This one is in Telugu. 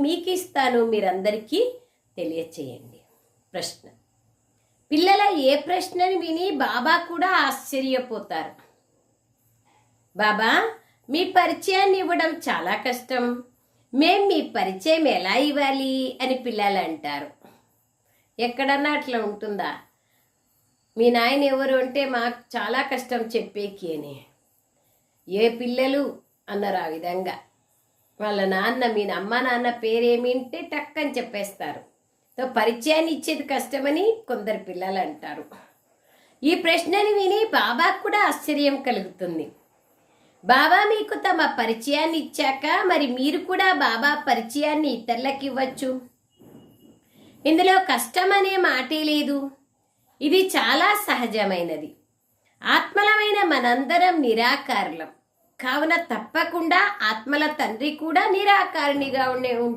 మీకు ఇస్తాను, మీరందరికీ తెలియచేయండి. ప్రశ్న. పిల్లల ఏ ప్రశ్నని విని బాబా కూడా ఆశ్చర్యపోతారు. బాబా, మీ పరిచయాన్ని ఇవ్వడం చాలా కష్టం, మీ పరిచయం ఎలా ఇవ్వాలి అని పిల్లలు అంటారు. ఎక్కడన్నా అట్లా ఉంటుందా? మీ నాయన ఎవరు అంటే మాకు చాలా కష్టం చెప్పేకి అని. ఏ పిల్లలు అన్నారు ఆ విధంగా? వాళ్ళ నాన్న, మీ అమ్మ నాన్న పేరేమింటే టక్కని చెప్పేస్తారు. పరిచయాన్ని ఇచ్చేది కష్టమని కొందరు పిల్లలు అంటారు. ఈ ప్రశ్నని విని బాబాకు కూడా ఆశ్చర్యం కలుగుతుంది. బాబా మీకు తమ పరిచయాన్ని ఇచ్చాక మరి మీరు కూడా బాబా పరిచయాన్ని ఇతరులకు ఇవ్వచ్చు. ఇందులో కష్టం అనే మాటే లేదు. ఇది చాలా సహజమైనది. ఆత్మలమైన మనందరం నిరాకారులం కావున తప్పకుండా ఆత్మల తండ్రి కూడా నిరాకారునిగా ఉంటారు.